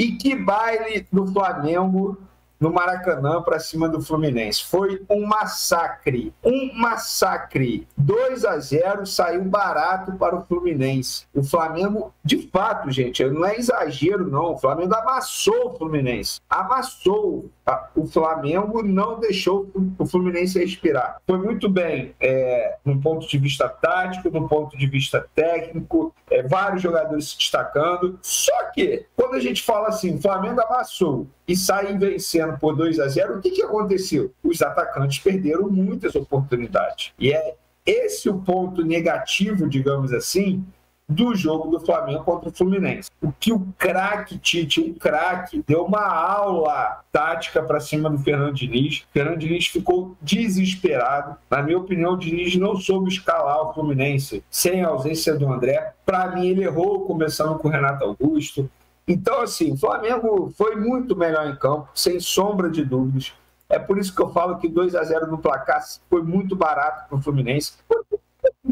E que baile do Flamengo no Maracanã para cima do Fluminense. Foi um massacre. 2-0, saiu barato para o Fluminense. O Flamengo, de fato, gente, não é exagero, não. O Flamengo amassou o Fluminense. Amassou. O Flamengo não deixou o Fluminense respirar. Foi muito bem no ponto de vista tático, no ponto de vista técnico, vários jogadores se destacando. Só que, quando a gente fala assim, o Flamengo amassou e sai vencendo por 2-0, o que aconteceu? Os atacantes perderam muitas oportunidades. E é esse o ponto negativo, digamos assim, do jogo do Flamengo contra o Fluminense. O que o craque Tite, deu uma aula tática para cima do Fernando Diniz. O Fernando Diniz ficou desesperado. Na minha opinião, o Diniz não soube escalar o Fluminense sem a ausência do André. Para mim, ele errou começando com o Renato Augusto. Então, assim, o Flamengo foi muito melhor em campo, sem sombra de dúvidas. É por isso que eu falo que 2-0 no placar foi muito barato para o Fluminense.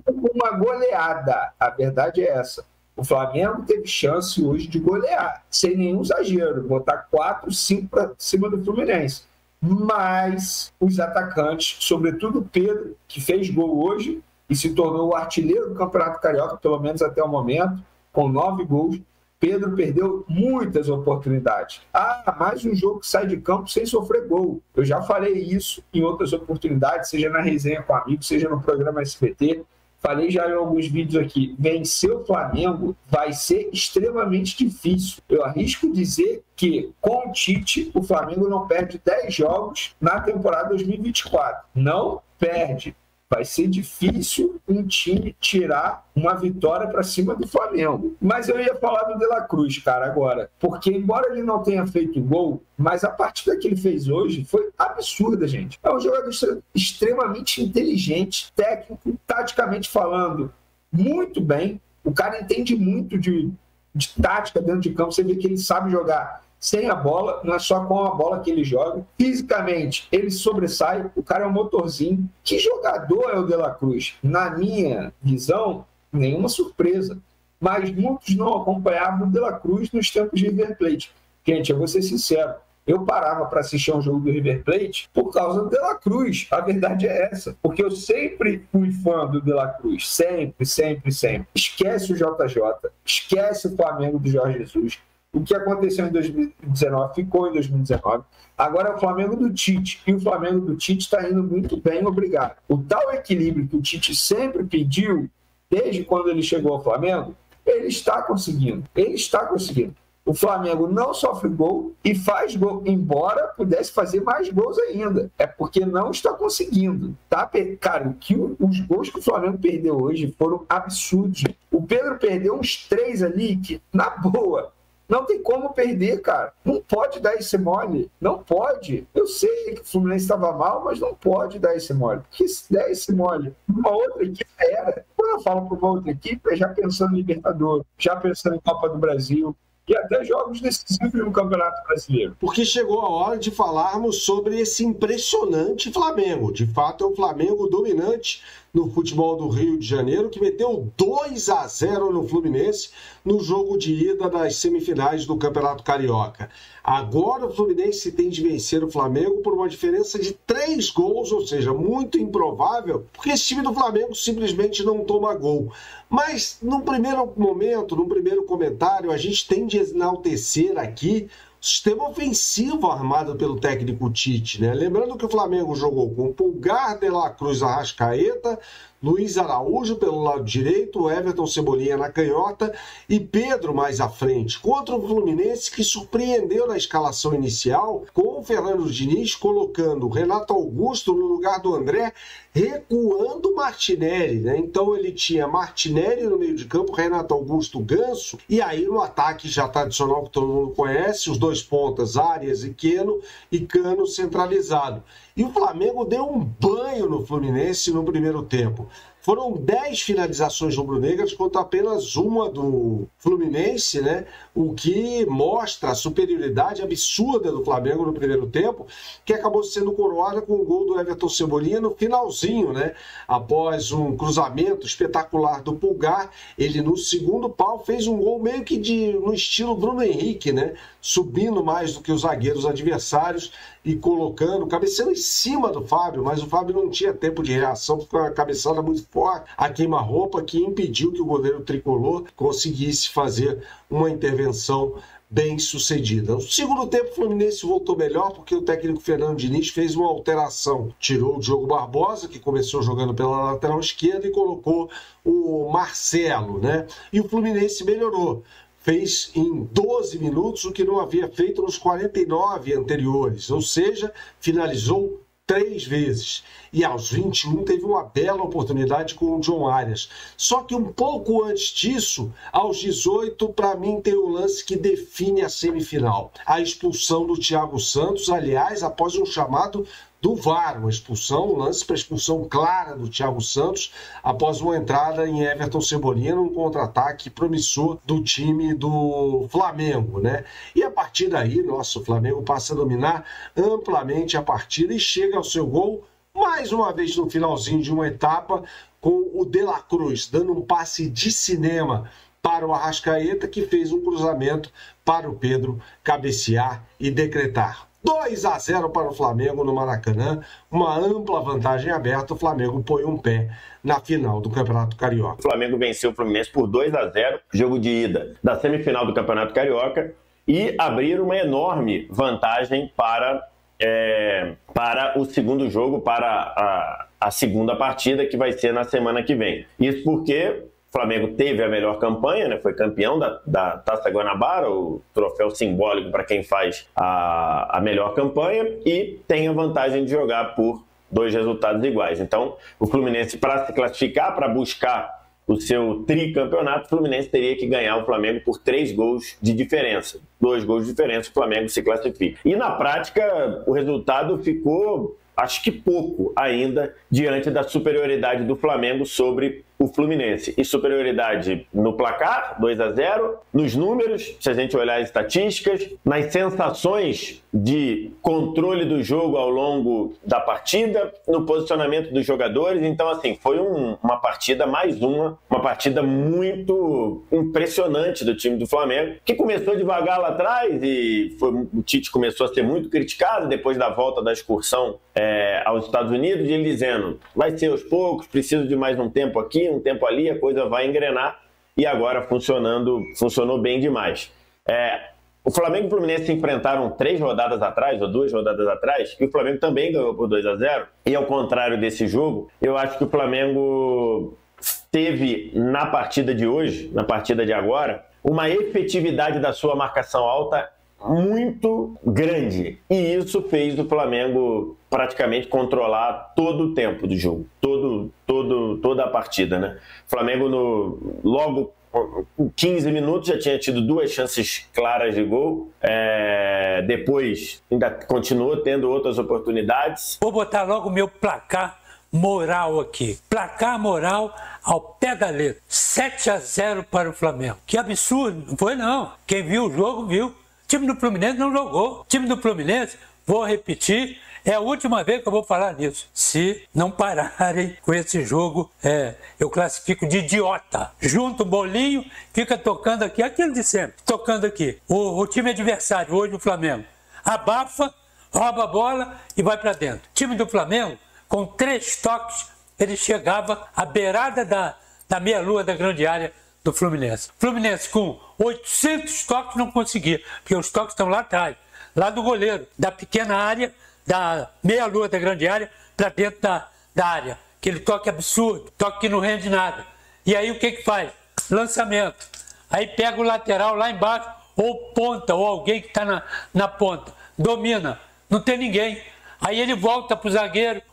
Uma goleada, a verdade é essa. O Flamengo teve chance hoje de golear, sem nenhum exagero, botar 4, 5 para cima do Fluminense. Mas os atacantes, sobretudo o Pedro, que fez gol hoje e se tornou o artilheiro do Campeonato Carioca, pelo menos até o momento, com 9 gols. Pedro perdeu muitas oportunidades. Mais um jogo que sai de campo sem sofrer gol. Eu já falei isso em outras oportunidades, seja na resenha com amigos, seja no programa SBT. Falei já em alguns vídeos aqui. Vencer o Flamengo vai ser extremamente difícil. Eu arrisco dizer que, com o Tite, o Flamengo não perde 10 jogos na temporada 2024. Não perde. Vai ser difícil um time tirar uma vitória para cima do Flamengo. Mas eu ia falar do De La Cruz, cara, agora. Porque, embora ele não tenha feito gol, mas a partida que ele fez hoje foi absurda, gente. É um jogador extremamente inteligente, técnico, taticamente falando, muito bem. O cara entende muito de tática dentro de campo. Você vê que ele sabe jogar sem a bola, não é só com a bola que ele joga. Fisicamente, ele sobressai, o cara é um motorzinho. Que jogador é o De La Cruz? Na minha visão, nenhuma surpresa. Mas muitos não acompanhavam o De La Cruz nos tempos de River Plate. Gente, eu vou ser sincero, eu parava para assistir um jogo do River Plate por causa do De La Cruz. A verdade é essa. Porque eu sempre fui fã do De La Cruz. Sempre, sempre, sempre. Esquece o JJ, esquece o Flamengo do Jorge Jesus. O que aconteceu em 2019 ficou em 2019. Agora é o Flamengo do Tite. E o Flamengo do Tite está indo muito bem, obrigado. O tal equilíbrio que o Tite sempre pediu, desde quando ele chegou ao Flamengo, ele está conseguindo. Ele está conseguindo. O Flamengo não sofre gol e faz gol, embora pudesse fazer mais gols ainda. É porque não está conseguindo. Tá? Cara, os gols que o Flamengo perdeu hoje foram absurdos. O Pedro perdeu uns 3 ali que, na boa, não tem como perder, cara. Não pode dar esse mole. Não pode. Eu sei que o Fluminense estava mal, mas não pode dar esse mole. Porque se der esse mole, uma outra equipe era. Quando eu falo para uma outra equipe, é já pensando em Libertadores, já pensando em Copa do Brasil e até jogos decisivos no Campeonato Brasileiro. Porque chegou a hora de falarmos sobre esse impressionante Flamengo. De fato, é o Flamengo dominante no futebol do Rio de Janeiro, que meteu 2-0 no Fluminense no jogo de ida das semifinais do Campeonato Carioca. Agora o Fluminense tem de vencer o Flamengo por uma diferença de 3 gols, ou seja, muito improvável, porque esse time do Flamengo simplesmente não toma gol. Mas, num primeiro momento, num primeiro comentário, a gente tem de enaltecer aqui o sistema ofensivo armado pelo técnico Tite, né? Lembrando que o Flamengo jogou com Pulgar, De La Cruz, Arrascaeta, Luiz Araújo pelo lado direito, Everton Cebolinha na canhota e Pedro mais à frente, contra o Fluminense que surpreendeu na escalação inicial, com o Fernando Diniz colocando Renato Augusto no lugar do André, recuando Martinelli, né? Então ele tinha Martinelli no meio de campo, Renato Augusto, Ganso, e aí no ataque já tradicional que todo mundo conhece, os 2 pontas, Arias e Cano centralizado. E o Flamengo deu um banho no Fluminense no primeiro tempo. Foram 10 finalizações rubro-negras contra apenas uma do Fluminense, né? O que mostra a superioridade absurda do Flamengo no primeiro tempo, que acabou sendo coroada com o gol do Everton Cebolinha no finalzinho, né? Após um cruzamento espetacular do Pulgar, ele no segundo pau fez um gol meio que no estilo Bruno Henrique, né? Subindo mais do que os zagueiros adversários e colocando, cabeceando em cima do Fábio, mas o Fábio não tinha tempo de reação, porque a cabeçada muito forte, a queima-roupa que impediu que o goleiro tricolor conseguisse fazer uma intervenção bem sucedida. No segundo tempo, o Fluminense voltou melhor porque o técnico Fernando Diniz fez uma alteração. Tirou o Diogo Barbosa, que começou jogando pela lateral esquerda, e colocou o Marcelo, né? E o Fluminense melhorou. Fez em 12 minutos o que não havia feito nos 49 anteriores, ou seja, finalizou 3 vezes. E aos 21 teve uma bela oportunidade com o John Arias. Só que um pouco antes disso, aos 18, para mim tem o lance que define a semifinal. A expulsão do Thiago Santos, aliás, após um chamado do VAR, uma expulsão, um lance para expulsão clara do Thiago Santos, após uma entrada em Everton Cebolinha num contra-ataque promissor do time do Flamengo, né? E a partir daí, nosso Flamengo passa a dominar amplamente a partida e chega ao seu gol, mais uma vez no finalzinho de uma etapa, com o De La Cruz, dando um passe de cinema para o Arrascaeta, que fez um cruzamento para o Pedro cabecear e decretar 2-0 para o Flamengo no Maracanã, uma ampla vantagem aberta. O Flamengo põe um pé na final do Campeonato Carioca. O Flamengo venceu o Fluminense por 2-0, jogo de ida da semifinal do Campeonato Carioca, e abrir uma enorme vantagem para o segundo jogo, para a segunda partida, que vai ser na semana que vem. Isso porque o Flamengo teve a melhor campanha, né? Foi campeão da Taça Guanabara, o troféu simbólico para quem faz a melhor campanha, e tem a vantagem de jogar por 2 resultados iguais. Então, o Fluminense, para se classificar, para buscar o seu tricampeonato, o Fluminense teria que ganhar o Flamengo por 3 gols de diferença. 2 gols de diferença, o Flamengo se classifica. E na prática, o resultado ficou, acho que pouco ainda, diante da superioridade do Flamengo sobre o Fluminense. E superioridade no placar, 2-0, nos números, se a gente olhar as estatísticas, nas sensações de controle do jogo ao longo da partida, no posicionamento dos jogadores. Então, assim, foi uma partida, uma partida muito impressionante do time do Flamengo, que começou devagar lá atrás e o Tite começou a ser muito criticado depois da volta da excursão aos Estados Unidos, e ele dizendo, vai ser aos poucos, preciso de mais um tempo aqui, um tempo ali, a coisa vai engrenar, e agora funcionou bem demais. O Flamengo e o Fluminense se enfrentaram 3 rodadas atrás, ou 2 rodadas atrás, e o Flamengo também ganhou por 2-0, e ao contrário desse jogo, eu acho que o Flamengo teve na partida de hoje, na partida de agora, uma efetividade da sua marcação alta muito grande, e isso fez o Flamengo praticamente controlar todo o tempo do jogo, toda a partida, né? O Flamengo logo com 15 minutos já tinha tido 2 chances claras de gol, depois ainda continuou tendo outras oportunidades. Vou botar logo o meu placar moral aqui, placar moral ao pé da letra, 7-0 para o Flamengo. Que absurdo, não foi não, quem viu o jogo viu. O time do Fluminense não jogou. O time do Fluminense, vou repetir, é a última vez que eu vou falar nisso. Se não pararem com esse jogo, eu classifico de idiota. Junta o bolinho, fica tocando aqui, aquilo de sempre, tocando aqui. O time adversário, hoje o Flamengo, abafa, rouba a bola e vai para dentro. O time do Flamengo, com 3 toques, ele chegava à beirada da meia-lua da grande área do Fluminense. Fluminense com 800 toques não conseguia, porque os toques estão lá atrás, lá do goleiro, da pequena área, da meia-lua da grande área, para dentro da área. Aquele toque absurdo, toque que não rende nada. E aí o que faz? Lançamento. Aí pega o lateral lá embaixo, ou ponta, ou alguém que está na ponta. Domina, não tem ninguém. Aí ele volta para o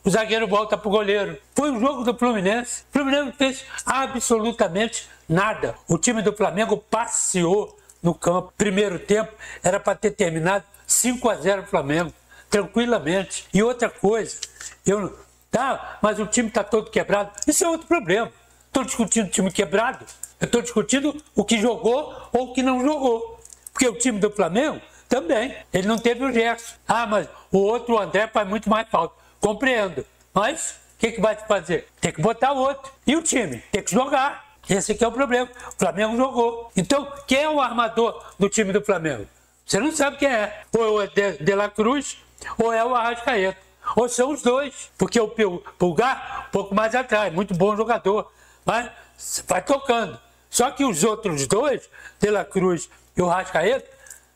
zagueiro volta para o goleiro. Foi o jogo do Fluminense. O Fluminense não fez absolutamente nada. O time do Flamengo passeou no campo. Primeiro tempo era para ter terminado 5-0 o Flamengo, tranquilamente. E outra coisa, eu Tá, mas o time está todo quebrado. Isso é outro problema. Estou discutindo o time quebrado, eu estou discutindo o que jogou ou o que não jogou. Porque o time do Flamengo também, ele não teve o Gerson. Ah, mas o outro, o André, faz muito mais falta. Compreendo. Mas o que vai fazer? Tem que botar o outro. E o time? Tem que jogar. Esse aqui é o problema. O Flamengo jogou. Então, quem é o armador do time do Flamengo? Você não sabe quem é. Ou é De La Cruz, ou é o Arrascaeta. Ou são os dois. Porque o Pulgar, um pouco mais atrás, muito bom jogador. Mas vai tocando. Só que os outros dois, De La Cruz e o Arrascaeta,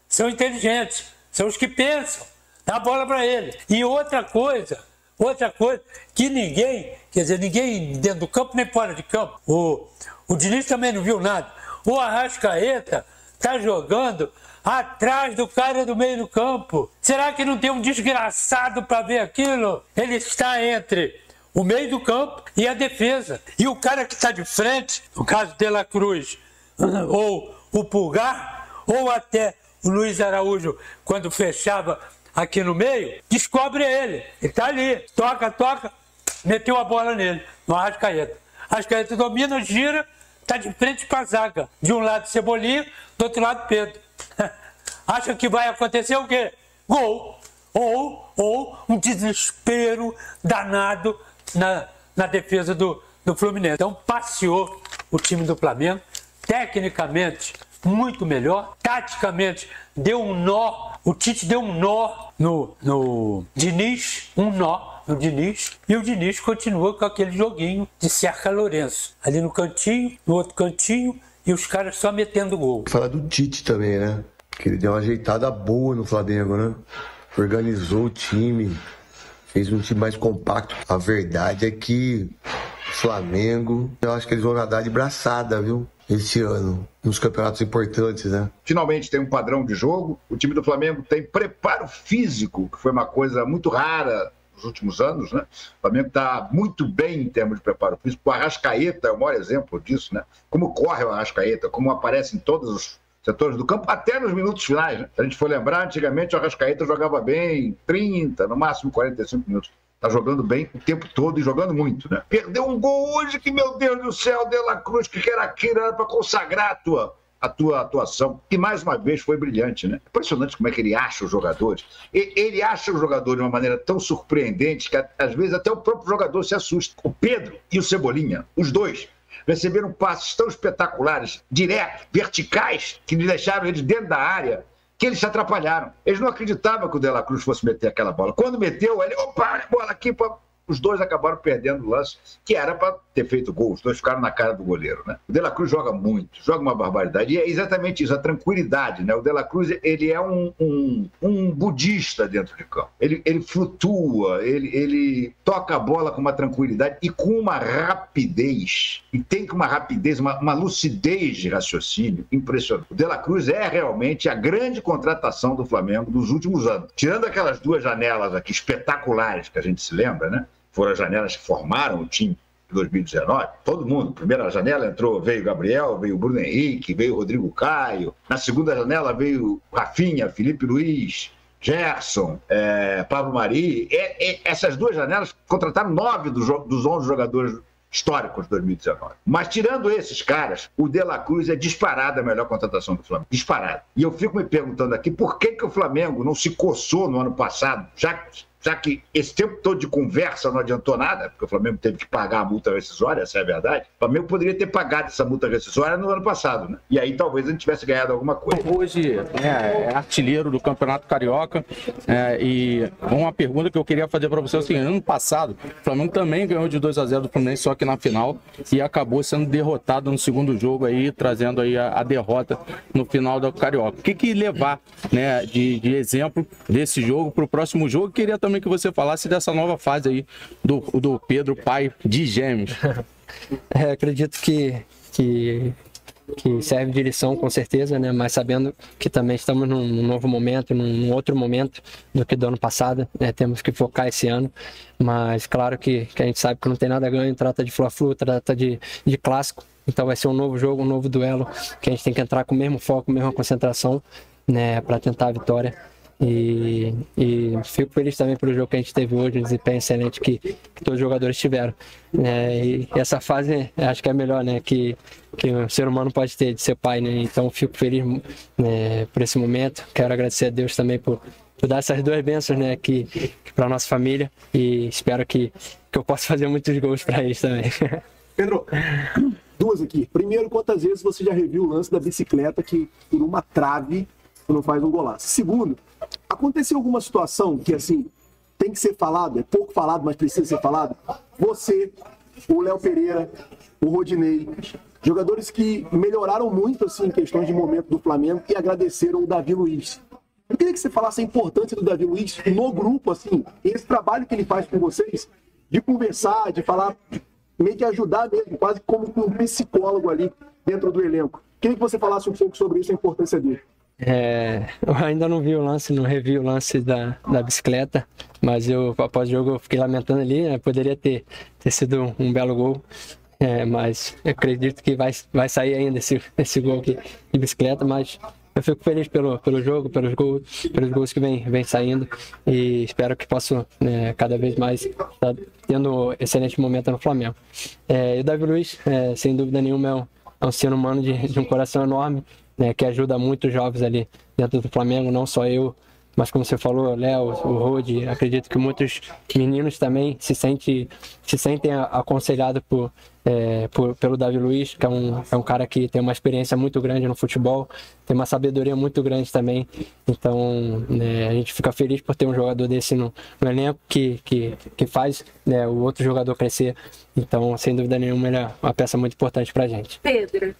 são inteligentes. São os que pensam. Dá a bola para ele. E outra coisa que ninguém dentro do campo nem fora de campo, o Diniz também não viu nada. O Arrascaeta está jogando atrás do cara do meio do campo. Será que não tem um desgraçado para ver aquilo? Ele está entre o meio do campo e a defesa. E o cara que está de frente, no caso De La Cruz, ou o Pulgar, ou até o Luiz Araújo, quando fechava aqui no meio, descobre ele. Ele está ali, toca, meteu a bola nele, no Arrascaeta. Arrascaeta domina, gira, está de frente para a zaga. De um lado Cebolinha, do outro lado Pedro. Acha que vai acontecer o quê? Gol. Ou um desespero danado na defesa do Fluminense. Então passeou o time do Flamengo, tecnicamente muito melhor, taticamente deu um nó, o Tite deu um nó no Diniz, e o Diniz continua com aquele joguinho de Cerca Lourenço, ali no cantinho, no outro cantinho, e os caras só metendo gol. Falar do Tite também, né? Que ele deu uma ajeitada boa no Flamengo, né? Organizou o time, fez um time mais compacto. A verdade é que o Flamengo, eu acho que eles vão nadar de braçada, viu? Esse ano, nos campeonatos importantes, né? Finalmente tem um padrão de jogo. O time do Flamengo tem preparo físico, que foi uma coisa muito rara nos últimos anos, né? O Flamengo está muito bem em termos de preparo físico. O Arrascaeta é o maior exemplo disso, né? Como corre o Arrascaeta, como aparece em todos os setores do campo, até nos minutos finais, né? Se a gente for lembrar, antigamente o Arrascaeta jogava bem 30, no máximo 45 minutos. Está jogando bem o tempo todo e jogando muito, né? Perdeu um gol hoje que, meu Deus do céu, De La Cruz, que era aquilo, era para consagrar a tua atuação. E mais uma vez foi brilhante, né? Impressionante como é que ele acha os jogadores. Ele acha os jogadores de uma maneira tão surpreendente que às vezes até o próprio jogador se assusta. O Pedro e o Cebolinha, os dois, receberam passes tão espetaculares, diretos, verticais, que deixaram eles dentro da área, que eles se atrapalharam. Eles não acreditavam que o De La Cruz fosse meter aquela bola. Quando meteu, ele, opa, bola aqui, os dois acabaram perdendo o lance, que era para ter feito gol. Os dois ficaram na cara do goleiro, né? O De La Cruz joga muito, joga uma barbaridade. E é exatamente isso, a tranquilidade, né? O De La Cruz, ele é um budista dentro de campo. Ele flutua, ele toca a bola com uma tranquilidade e com uma rapidez. E tem uma rapidez, uma lucidez de raciocínio impressionante. O De La Cruz é realmente a grande contratação do Flamengo dos últimos anos. Tirando aquelas duas janelas aqui espetaculares que a gente se lembra, né? Foram as janelas que formaram o time de 2019. Todo mundo. Primeira janela veio o Gabriel, veio o Bruno Henrique, veio o Rodrigo Caio. Na segunda janela veio o Rafinha, Felipe Luiz, Gerson, Pablo Mari. Essas duas janelas contrataram 9 dos 11 jogadores históricos de 2019. Mas tirando esses caras, o De La Cruz é disparada a melhor contratação do Flamengo. Disparada. E eu fico me perguntando aqui por que o Flamengo não se coçou no ano passado, já que esse tempo todo de conversa não adiantou nada, porque o Flamengo teve que pagar a multa rescisória, essa é a verdade. O Flamengo poderia ter pagado essa multa rescisória no ano passado, né? E aí talvez a gente tivesse ganhado alguma coisa. Hoje é artilheiro do Campeonato Carioca, e uma pergunta que eu queria fazer para você é o seguinte: ano passado o Flamengo também ganhou de 2-0 do Fluminense, só que na final, e acabou sendo derrotado no segundo jogo, aí, trazendo aí a derrota no final do Carioca. O que levar, né, de exemplo desse jogo para o próximo jogo? Eu queria também que você falasse dessa nova fase aí do Pedro, pai de gêmeos. Acredito que serve de lição, com certeza, né? Mas sabendo que também estamos num novo momento, num outro momento do que do ano passado, né? Temos que focar esse ano, mas claro que a gente sabe que não tem nada a ganho, trata de Fla-Flu, trata de clássico, então vai ser um novo jogo, um novo duelo, que a gente tem que entrar com o mesmo foco, mesma concentração, né? Para tentar a vitória. E fico feliz também pelo jogo que a gente teve hoje, um desempenho excelente que todos os jogadores tiveram. E essa fase acho que é a melhor, né, que o ser humano pode ter de ser pai, né? Então fico feliz, né, por esse momento. Quero agradecer a Deus também por dar essas duas bênçãos, né, que para nossa família, e espero que eu possa fazer muitos gols para eles também. Pedro, duas aqui. Primeiro, quantas vezes você já reviu o lance da bicicleta que por uma trave você não faz um golaço? Segundo, aconteceu alguma situação que, assim, tem que ser falado, é pouco falado, mas precisa ser falado? Você, o Léo Pereira, o Rodinei, jogadores que melhoraram muito, assim, em questões de momento do Flamengo e agradeceram o Davi Luiz. Eu queria que você falasse a importância do Davi Luiz no grupo, assim, esse trabalho que ele faz com vocês, de conversar, de falar, meio que ajudar mesmo, quase como um psicólogo ali dentro do elenco. Queria que você falasse um pouco sobre isso, a importância dele. Eu ainda não vi o lance, não revi o lance da bicicleta, mas após o jogo eu fiquei lamentando ali, né? Poderia ter sido um belo gol, mas eu acredito que vai sair ainda esse gol aqui de bicicleta, mas eu fico feliz pelo jogo, pelos gols que vem saindo, e espero que possa, né, cada vez mais estar tendo excelente momento no Flamengo. E o Davi Luiz, sem dúvida nenhuma, é um ser humano de um coração enorme, né, que ajuda muitos jovens ali dentro do Flamengo, não só eu, mas como você falou, Léo, o Rodi, acredito que muitos meninos também se sentem aconselhados pelo Davi Luiz, que é um cara que tem uma experiência muito grande no futebol, tem uma sabedoria muito grande também. Então, né, a gente fica feliz por ter um jogador desse no elenco que faz, né, o outro jogador crescer. Então, sem dúvida nenhuma, ele é uma peça muito importante pra gente. Pedro,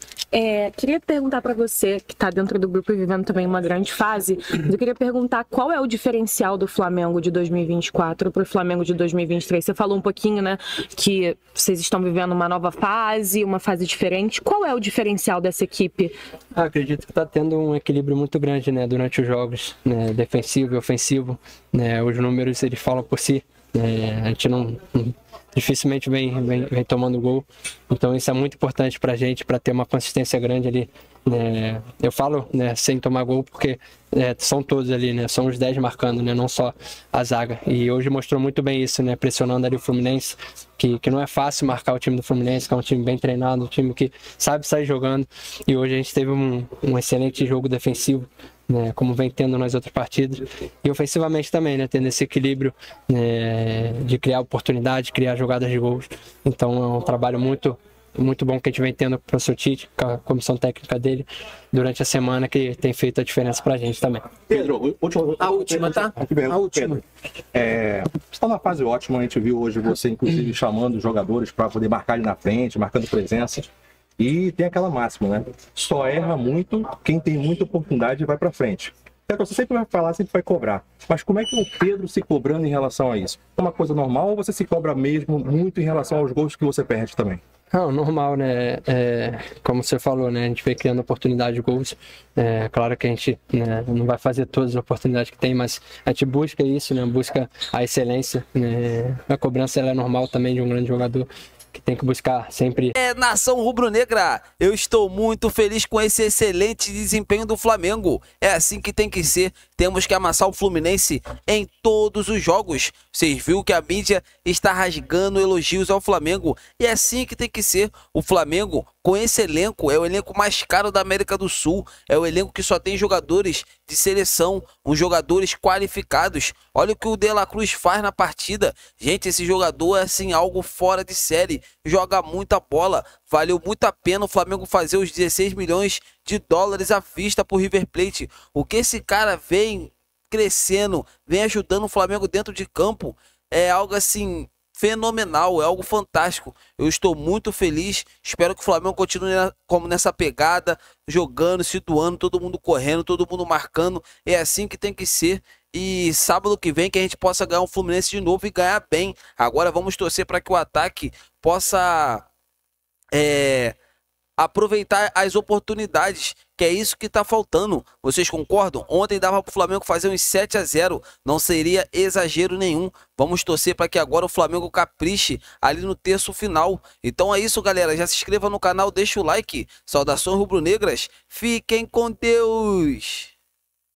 queria perguntar para você, que está dentro do grupo e vivendo também uma grande fase, eu queria perguntar qual é o diferencial do Flamengo de 2024 para o Flamengo de 2023. Você falou um pouquinho, né, que vocês estão vivendo uma nova fase, uma fase diferente. Qual é o diferencial dessa equipe? Acredito que está tendo um equilíbrio muito grande, né, durante os jogos, né, defensivo e ofensivo, né, os números eles falam por si, a gente dificilmente vem tomando gol, então isso é muito importante para a gente, para ter uma consistência grande ali. Eu falo, né, sem tomar gol porque são todos ali, né, são os 10 marcando, né, não só a zaga, e hoje mostrou muito bem isso, né, pressionando ali o Fluminense, que não é fácil marcar o time do Fluminense, que é um time bem treinado, um time que sabe sair jogando, e hoje a gente teve um excelente jogo defensivo, né, como vem tendo nas outras partidas, e ofensivamente também, né, tendo esse equilíbrio, né, de criar oportunidade, criar jogadas de gols. Então é um trabalho muito bom que a gente vem tendo com o professor Tite, com a comissão técnica dele, durante a semana, que tem feito a diferença pra gente também. Pedro, a última, tá? A última. Você está numa fase ótima, a gente viu hoje você, inclusive, chamando os jogadores para poder marcar ali na frente, marcando presença. E tem aquela máxima, né? Só erra muito quem tem muita oportunidade e vai pra frente. Você sempre vai falar, sempre vai cobrar. Mas como é que o Pedro se cobrando em relação a isso? É uma coisa normal ou você se cobra mesmo muito em relação aos gols que você perde também? Não, normal, né? Como você falou, né? A gente vem criando oportunidade de gols. Claro que a gente, né, não vai fazer todas as oportunidades que tem, mas a gente busca isso, né? Busca a excelência, né? A cobrança ela é normal também de um grande jogador, que tem que buscar sempre. Nação rubro-negra, eu estou muito feliz com esse excelente desempenho do Flamengo. É assim que tem que ser. Temos que amassar o Fluminense em todos os jogos. Vocês viram que a mídia está rasgando elogios ao Flamengo. E é assim que tem que ser. O Flamengo, com esse elenco, é o elenco mais caro da América do Sul. É o elenco que só tem jogadores de seleção, uns jogadores qualificados. Olha o que o De La Cruz faz na partida. Gente, esse jogador é assim algo fora de série. Joga muita bola. Valeu muito a pena o Flamengo fazer os 16 milhões de dólares à vista por River Plate. O que esse cara vem crescendo, vem ajudando o Flamengo dentro de campo, é algo assim fenomenal, é algo fantástico. Eu estou muito feliz, espero que o Flamengo continue como nessa pegada, jogando, se doando, todo mundo correndo, todo mundo marcando. É assim que tem que ser. E sábado que vem que a gente possa ganhar o Fluminense de novo e ganhar bem. Agora vamos torcer para que o ataque possa aproveitar as oportunidades, que é isso que está faltando. Vocês concordam? Ontem dava para o Flamengo fazer uns 7-0, não seria exagero nenhum. Vamos torcer para que agora o Flamengo capriche ali no terço final. Então é isso, galera. Já se inscreva no canal, deixa o like. Saudações rubro-negras. Fiquem com Deus.